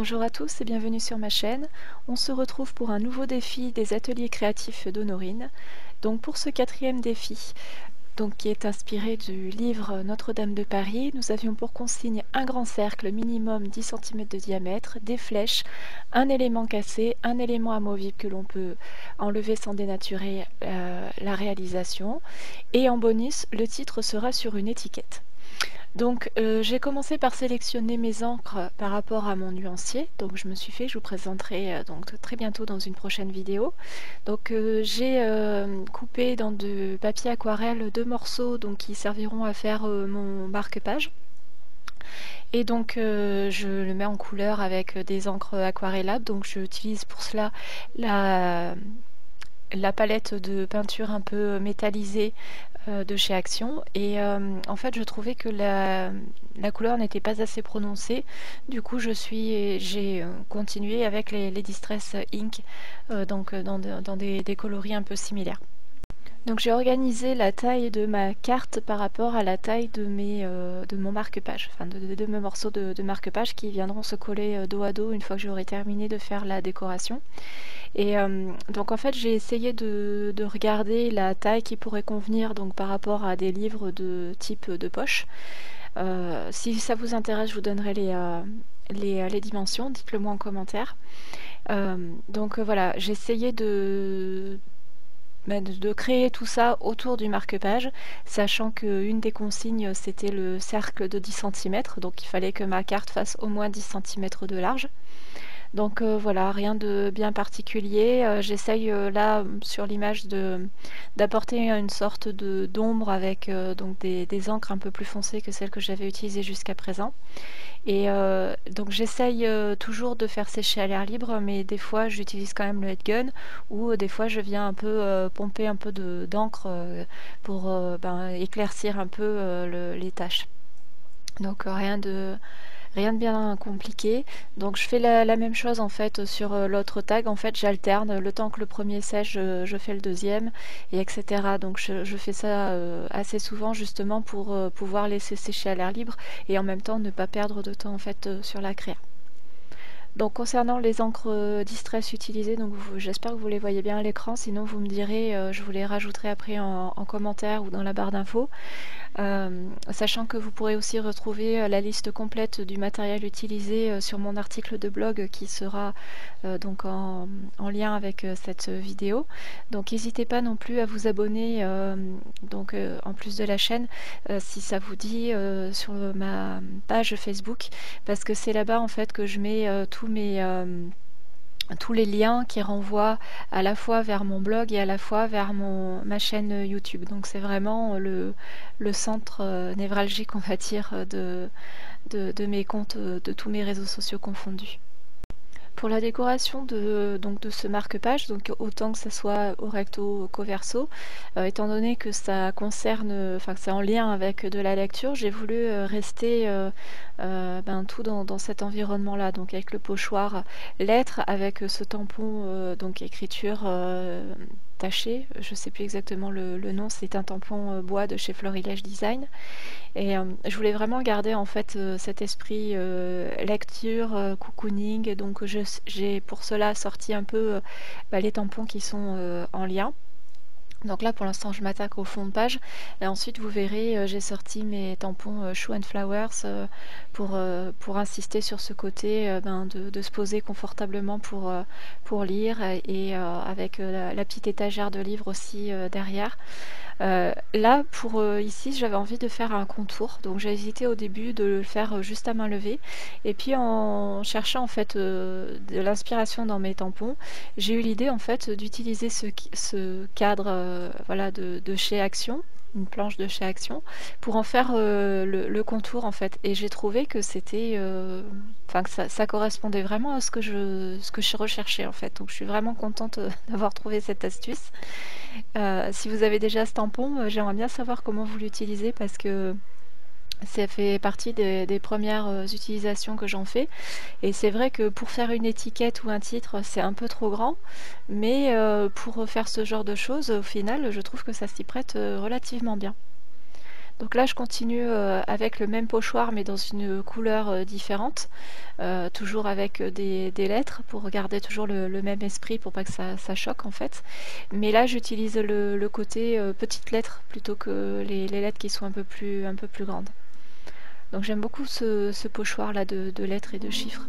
Bonjour à tous et bienvenue sur ma chaîne. On se retrouve pour un nouveau défi des ateliers créatifs d'Honorine. Donc pour ce quatrième défi, qui est inspiré du livre Notre-Dame de Paris, nous avions pour consigne un grand cercle minimum 10 cm de diamètre, des flèches, un élément cassé, un élément amovible que l'on peut enlever sans dénaturer la réalisation. Et en bonus, le titre sera sur une étiquette. Donc j'ai commencé par sélectionner mes encres par rapport à mon nuancier. Donc je me suis fait, je vous présenterai donc très bientôt dans une prochaine vidéo. Donc j'ai coupé dans de papier aquarelle 2 morceaux qui serviront à faire mon marque-page. Et donc je le mets en couleur avec des encres aquarellables. Donc j'utilise pour cela la palette de peinture un peu métallisée de chez Action, et en fait je trouvais que la couleur n'était pas assez prononcée. Du coup j'ai continué avec les Distress Ink, dans des coloris un peu similaires. Donc j'ai organisé la taille de ma carte par rapport à la taille de mon marque-page, enfin de mes morceaux de marque-page qui viendront se coller dos à dos une fois que j'aurai terminé de faire la décoration. Et donc en fait j'ai essayé de regarder la taille qui pourrait convenir donc par rapport à des livres de type de poche. Si ça vous intéresse, je vous donnerai les dimensions, dites-le moi en commentaire. Voilà, j'ai essayé de créer tout ça autour du marque-page, sachant qu'une des consignes c'était le cercle de 10 cm, donc il fallait que ma carte fasse au moins 10 cm de large. Donc voilà, rien de bien particulier. J'essaye là sur l'image d'apporter une sorte d'ombre avec donc des encres un peu plus foncées que celles que j'avais utilisées jusqu'à présent. Et donc j'essaye toujours de faire sécher à l'air libre, mais des fois j'utilise quand même le head gun, ou des fois je viens un peu pomper un peu d'encre pour éclaircir un peu les taches. Donc rien de bien compliqué. Donc je fais la même chose en fait sur l'autre tag. En fait j'alterne, le temps que le premier sèche je fais le deuxième, et etc. Donc je fais ça assez souvent justement pour pouvoir laisser sécher à l'air libre et en même temps ne pas perdre de temps en fait sur la créa. Donc concernant les encres Distress utilisées, donc j'espère que vous les voyez bien à l'écran, sinon vous me direz, je vous les rajouterai après en commentaire ou dans la barre d'infos. Sachant que vous pourrez aussi retrouver la liste complète du matériel utilisé sur mon article de blog qui sera donc en lien avec cette vidéo. Donc n'hésitez pas non plus à vous abonner en plus de la chaîne si ça vous dit sur ma page Facebook, parce que c'est là-bas en fait que je mets tous les liens qui renvoient à la fois vers mon blog et à la fois vers ma chaîne YouTube. Donc c'est vraiment le centre névralgique, on va dire, de mes comptes, de tous mes réseaux sociaux confondus. Pour la décoration de ce marque-page, donc autant que ça soit au recto qu'au verso, étant donné que ça concerne, enfin que c'est en lien avec de la lecture, j'ai voulu rester tout dans cet environnement-là, donc avec le pochoir lettres, avec ce tampon donc écriture taché, je sais plus exactement le nom, c'est un tampon bois de chez Florilège Design. Et je voulais vraiment garder en fait cet esprit lecture, cocooning. Donc j'ai pour cela sorti un peu les tampons qui sont en lien. Donc là pour l'instant je m'attaque au fond de page, et ensuite vous verrez j'ai sorti mes tampons Shoe and Flowers pour insister sur ce côté de se poser confortablement pour lire, et avec la petite étagère de livres aussi derrière. Là, ici, j'avais envie de faire un contour, donc j'ai hésité au début de le faire juste à main levée, et puis en cherchant en fait de l'inspiration dans mes tampons, j'ai eu l'idée en fait d'utiliser ce cadre voilà, de chez Action, une planche de chez Action, pour en faire le contour en fait, et j'ai trouvé que c'était que ça correspondait vraiment à ce que je recherchais en fait. Donc je suis vraiment contente d'avoir trouvé cette astuce. Si vous avez déjà ce tampon, j'aimerais bien savoir comment vous l'utilisez, parce que ça fait partie des premières utilisations que j'en fais. Et c'est vrai que pour faire une étiquette ou un titre, c'est un peu trop grand, mais pour faire ce genre de choses, au final, je trouve que ça s'y prête relativement bien. Donc là je continue avec le même pochoir mais dans une couleur différente, toujours avec des lettres pour garder toujours le même esprit pour pas que ça choque en fait. Mais là j'utilise le côté petites lettres plutôt que les lettres qui sont un peu plus grandes. Donc j'aime beaucoup ce pochoir là de lettres et de chiffres.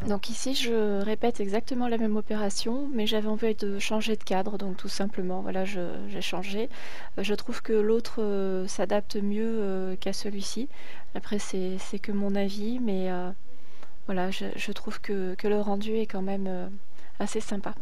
Donc ici, je répète exactement la même opération, mais j'avais envie de changer de cadre, donc tout simplement, voilà, j'ai changé. Je trouve que l'autre s'adapte mieux qu'à celui-ci. Après, c'est que mon avis, mais voilà, je trouve que le rendu est quand même assez sympa.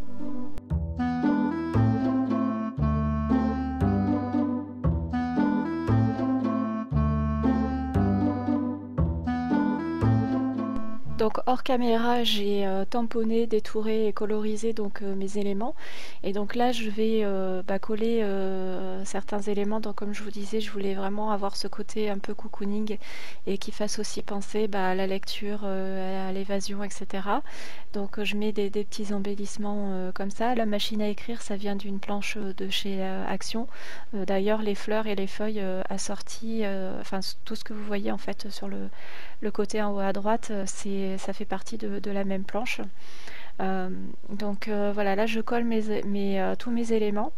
Donc hors caméra, j'ai tamponné, détouré et colorisé donc mes éléments. Et donc là, je vais coller certains éléments. Donc comme je vous disais, je voulais vraiment avoir ce côté un peu cocooning et qui fasse aussi penser à la lecture, à l'évasion, etc. Donc je mets des petits embellissements comme ça. La machine à écrire, ça vient d'une planche de chez Action. D'ailleurs, les fleurs et les feuilles assorties, enfin tout ce que vous voyez en fait sur le côté en haut à droite, ça fait partie de la même planche. Voilà, là je colle tous mes éléments.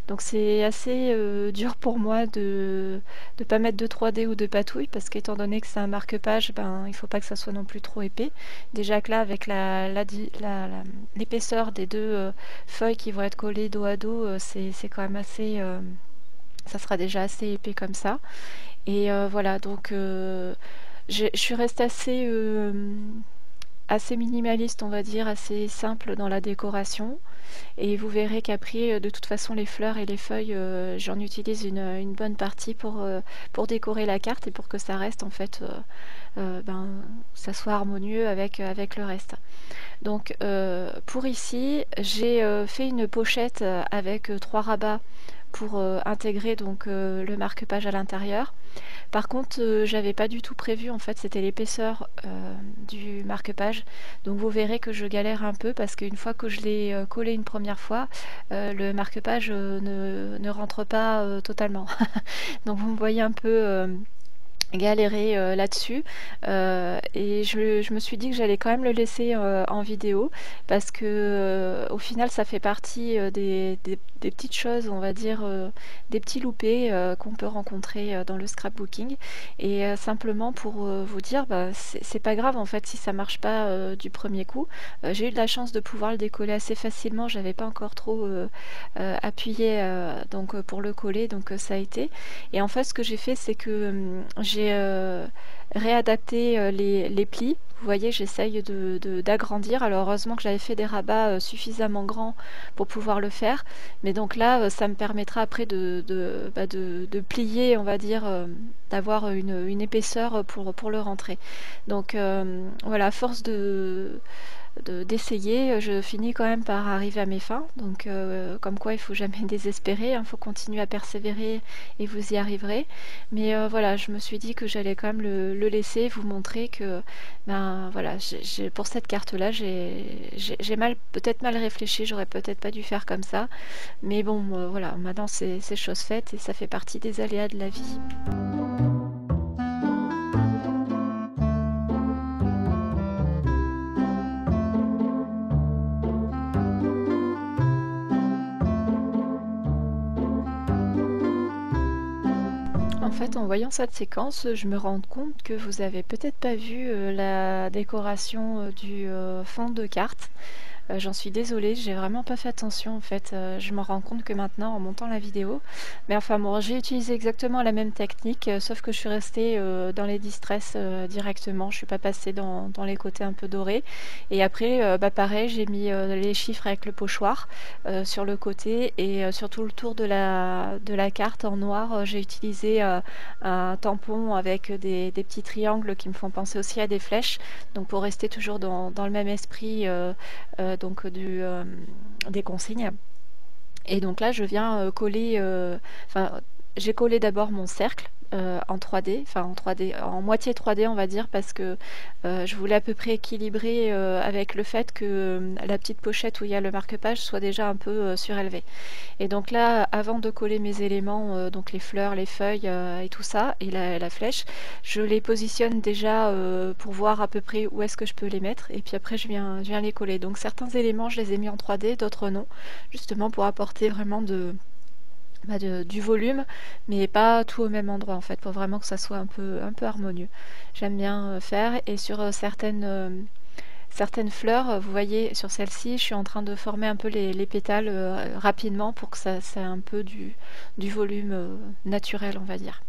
Donc c'est assez dur pour moi de ne pas mettre de 3D ou de patouille parce qu'étant donné que c'est un marque-page, il faut pas que ça soit non plus trop épais. Déjà que là avec l'épaisseur des deux feuilles qui vont être collées dos à dos, c'est quand même assez... ça sera déjà assez épais comme ça. Et voilà, donc je suis restée assez minimaliste, on va dire, assez simple dans la décoration. Et vous verrez qu'après, de toute façon, les fleurs et les feuilles, j'en utilise une bonne partie pour décorer la carte et pour que ça reste, en fait, ça soit harmonieux avec le reste. Donc, pour ici, j'ai fait une pochette avec 3 rabats pour intégrer donc le marque-page à l'intérieur. Par contre, j'avais pas du tout prévu, en fait, c'était l'épaisseur du marque-page. Donc vous verrez que je galère un peu parce qu'une fois que je l'ai collé une première fois, le marque-page ne rentre pas totalement. Donc vous me voyez un peu galérer là-dessus et je me suis dit que j'allais quand même le laisser en vidéo parce que au final ça fait partie des petites choses, on va dire des petits loupés qu'on peut rencontrer dans le scrapbooking et simplement pour vous dire c'est pas grave en fait si ça marche pas du premier coup. J'ai eu de la chance de pouvoir le décoller assez facilement, j'avais pas encore trop appuyé donc pour le coller, donc ça a été. Et en fait ce que j'ai fait c'est que j'ai réadapté les plis. Vous voyez, j'essaye d'agrandir. Alors heureusement que j'avais fait des rabats suffisamment grands pour pouvoir le faire. Mais donc là, ça me permettra après de plier, on va dire, d'avoir une épaisseur pour le rentrer. Donc voilà, à force d'essayer, je finis quand même par arriver à mes fins. Donc comme quoi il faut jamais désespérer, il faut continuer à persévérer et vous y arriverez. Mais voilà, je me suis dit que j'allais quand même le laisser, vous montrer que voilà, pour cette carte là j'ai peut-être mal réfléchi, j'aurais peut-être pas dû faire comme ça. Mais bon voilà, maintenant c'est chose faite et ça fait partie des aléas de la vie. En fait, en voyant cette séquence, je me rends compte que vous avez peut-être pas vu la décoration du fond de carte. J'en suis désolée, j'ai vraiment pas fait attention en fait. Je m'en rends compte que maintenant en montant la vidéo. Mais enfin bon, j'ai utilisé exactement la même technique, sauf que je suis restée dans les distress directement. Je suis pas passée dans les côtés un peu dorés. Et après, bah pareil, j'ai mis les chiffres avec le pochoir sur le côté et sur tout le tour de la carte en noir, j'ai utilisé un tampon avec des petits triangles qui me font penser aussi à des flèches. Donc pour rester toujours dans le même esprit donc des consignes. Et donc là, je viens coller, enfin, j'ai collé d'abord mon cercle en 3D, enfin en 3D, en moitié 3D on va dire, parce que je voulais à peu près équilibrer avec le fait que la petite pochette où il y a le marque-page soit déjà un peu surélevée. Et donc là, avant de coller mes éléments, donc les fleurs, les feuilles et tout ça, et la flèche, je les positionne déjà pour voir à peu près où est-ce que je peux les mettre. Et puis après, je viens les coller. Donc certains éléments, je les ai mis en 3D, d'autres non, justement pour apporter vraiment du volume, mais pas tout au même endroit en fait, pour vraiment que ça soit un peu harmonieux. J'aime bien faire, et sur certaines fleurs, vous voyez sur celle-ci, je suis en train de former un peu les pétales rapidement pour que ça ait un peu du volume naturel, on va dire.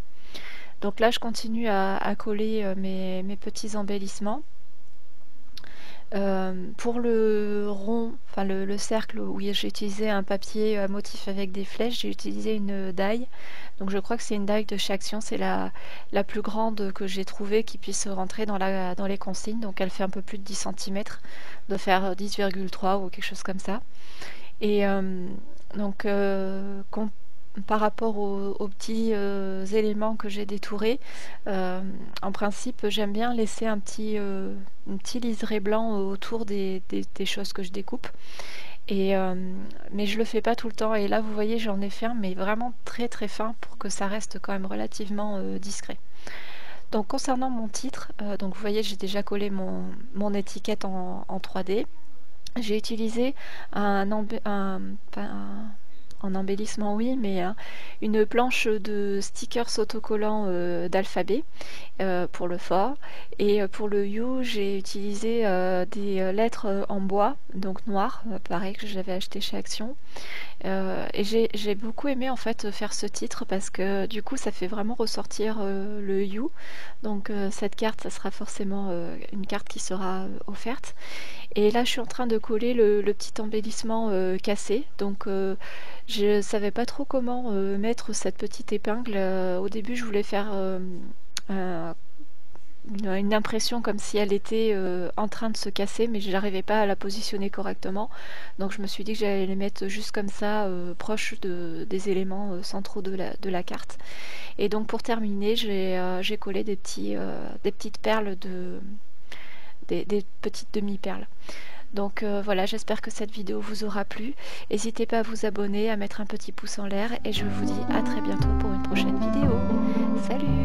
Donc là, je continue à coller mes petits embellissements. Pour le rond, enfin le cercle où j'ai utilisé un papier à motif avec des flèches, j'ai utilisé une die. Donc je crois que c'est une die de chez Action, c'est la plus grande que j'ai trouvée qui puisse rentrer dans les consignes. Donc elle fait un peu plus de 10 cm, de faire 10,3 ou quelque chose comme ça. Et donc par rapport aux petits éléments que j'ai détourés, en principe j'aime bien laisser un petit liseré blanc autour des choses que je découpe. Et, mais je le fais pas tout le temps, et là vous voyez j'en ai fait un mais vraiment très très fin pour que ça reste quand même relativement discret. Donc concernant mon titre, donc vous voyez j'ai déjà collé mon étiquette en 3D. J'ai utilisé en embellissement, oui, mais une planche de stickers autocollants d'alphabet pour le for. Et pour le You, j'ai utilisé des lettres en bois, donc noires, pareil que j'avais acheté chez Action. Et j'ai beaucoup aimé en fait faire ce titre parce que du coup ça fait vraiment ressortir le You. Donc cette carte, ça sera forcément une carte qui sera offerte. Et là je suis en train de coller le petit embellissement cassé. Donc je savais pas trop comment mettre cette petite épingle. Au début je voulais faire un une impression comme si elle était en train de se casser, mais je n'arrivais pas à la positionner correctement. Donc je me suis dit que j'allais les mettre juste comme ça, proche des éléments centraux de la carte. Et donc pour terminer, j'ai collé des petites perles, des petites demi-perles. Donc voilà, j'espère que cette vidéo vous aura plu. N'hésitez pas à vous abonner, à mettre un petit pouce en l'air, et je vous dis à très bientôt pour une prochaine vidéo. Salut!